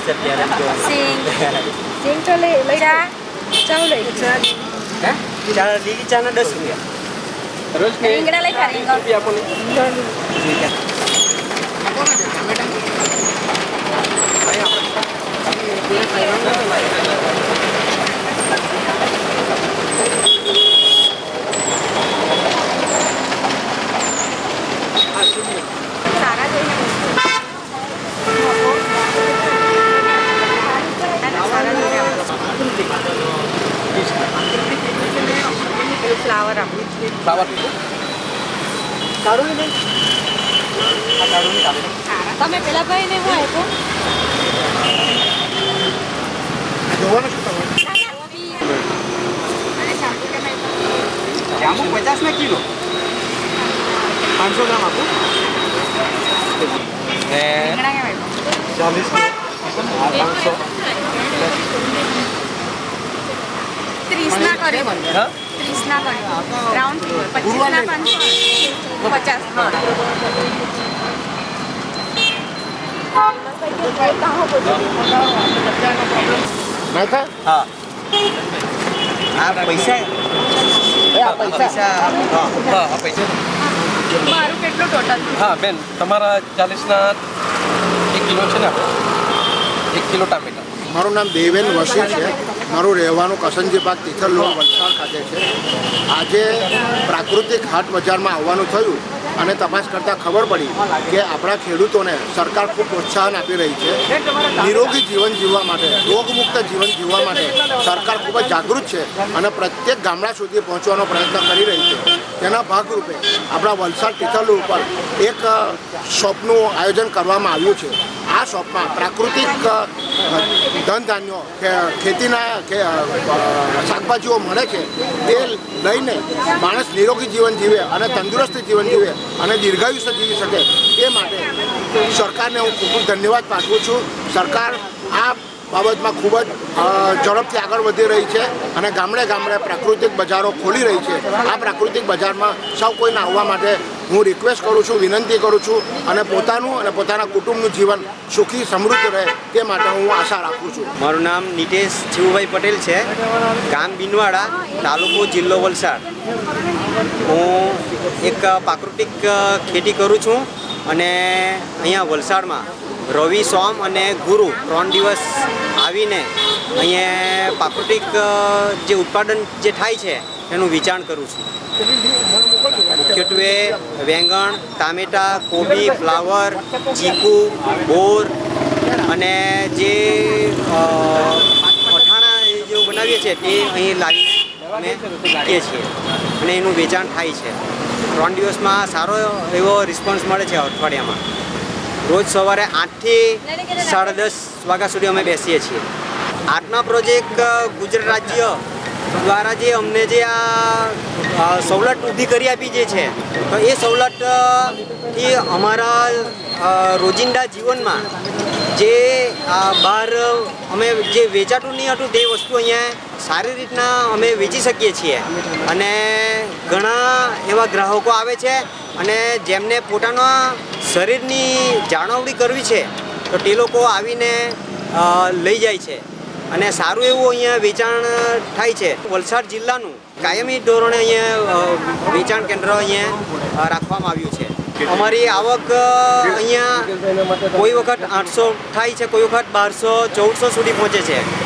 છે અત્યારે એમ જોવાનું. સિંગ તો લઈ ચા લઈ હે ચા લીલી ચાના 10 રૂપિયા. રોજ કે રીંગણા લઈ ખા રીંગણા રૂપિયા આપો ને. સારા જોઈને ફ્લાવર આપું ફ્લાવર કાઢું નહીં આ કાઢું નહીં કાઢું. તમે પેલા ભાઈને હું આપ્યો જોવાનું શું કરવાનું? જામુ 50 ના કિલો 500 ગ્રામ આપું. ને રીંગણા કેમ આપ્યો 40 30 ના કરી હા 30 ના કરી રાઉન્ડ 25 ના 500 નાખા હા આ પૈસા પૈસા હા આ પૈસા મારું કેટલું ટોટલ હા બેન તમારા 40 ના 1 કિલો છે ને આપણે 1 કિલો ટામેટા. મારું નામ દેવેન વસી છે. મારું રહેવાનું કસનજી બાગ તિથલ રોડ વલસાડ ખાતે છે. આજે પ્રાકૃતિક હાટ બજારમાં આવવાનું થયું અને તપાસ કરતાં ખબર પડી કે આપણા ખેડૂતોને સરકાર ખૂબ પ્રોત્સાહન આપી રહી છે. નિરોગી જીવન જીવવા માટે, રોગમુક્ત જીવન જીવવા માટે સરકાર ખૂબ જ જાગૃત છે અને પ્રત્યેક ગામડા સુધી પહોંચવાનો પ્રયત્ન કરી રહી છે. તેના ભાગરૂપે આપણા વલસાડ તિથલ રોડ ઉપર એક શોપનું આયોજન કરવામાં આવ્યું છે. આ શોપમાં પ્રાકૃતિક ધન ધાન્યો ખેતીના શાકભાજીઓ મળે છે. તે લઈને માણસ નિરોગી જીવન જીવે અને તંદુરસ્ત જીવન જીવે અને દીર્ઘાયુષ્ય જીવી શકે એ માટે સરકારને હું ખૂબ ખૂબ ધન્યવાદ પાઠવું છું. સરકાર આ બાબતમાં ખૂબ જ ઝડપથી આગળ વધી રહી છે અને ગામડે ગામડે પ્રાકૃતિક બજારો ખોલી રહી છે. આ પ્રાકૃતિક બજારમાં સૌ કોઈને આવવા માટે હું રિક્વેસ્ટ કરું છું, વિનંતી કરું છું અને પોતાનું અને પોતાના કુટુંબનું જીવન સુખી સમૃદ્ધ રહે તે માટે હું આશા રાખું છું. મારું નામ નિતેશ જીવુભાઈ પટેલ છે. ગામ બિનવાડા, તાલુકો જિલ્લો વલસાડ. હું એક પ્રાકૃતિક ખેતી કરું છું અને અહીંયા વલસાડમાં રવિ, સોમ અને ગુરુ 3 દિવસ આવીને અહીંયા પ્રાકૃતિક જે ઉત્પાદન જે થાય છે એનું વેચાણ કરું છું. મુખ્યત્વે વેંગણ, ટામેટા, કોબી, ફ્લાવર, ચીકુ, બોર અને જે અથાણા જેવું બનાવીએ છીએ તે અહીં લાવીને અમે મૂકીએ છીએ અને એનું વેચાણ થાય છે. 3 દિવસમાં સારો એવો રિસ્પોન્સ મળે છે. અઠવાડિયામાં રોજ સવારે 8 થી 10:30 વાગ્યા સુધી અમે બેસીએ છીએ. આજના પ્રોજેક્ટ ગુજરાત રાજ્ય દ્વારા જે અમને જે આ સવલત ઊભી કરી આપી જે છે તો એ સવલતથી અમારા રોજિંદા જીવનમાં જે બહાર અમે જે વેચાતું નહીં હતું તે વસ્તુ અહીંયા સારી રીતના અમે વેચી શકીએ છીએ અને ઘણા એવા ગ્રાહકો આવે છે અને જેમને પોતાના શરીરની જાળવણી કરવી છે તો તે લોકો આવીને લઈ જાય છે અને સારું એવું અહીંયા વેચાણ થાય છે. વલસાડ જિલ્લાનું કાયમી ધોરણે અહીંયા વેચાણ કેન્દ્ર અહીંયા રાખવામાં આવ્યું છે. અમારી આવક અહીંયા કોઈ વખત 800 થાય છે, કોઈ વખત 1200, 1400 સુધી પહોંચે છે.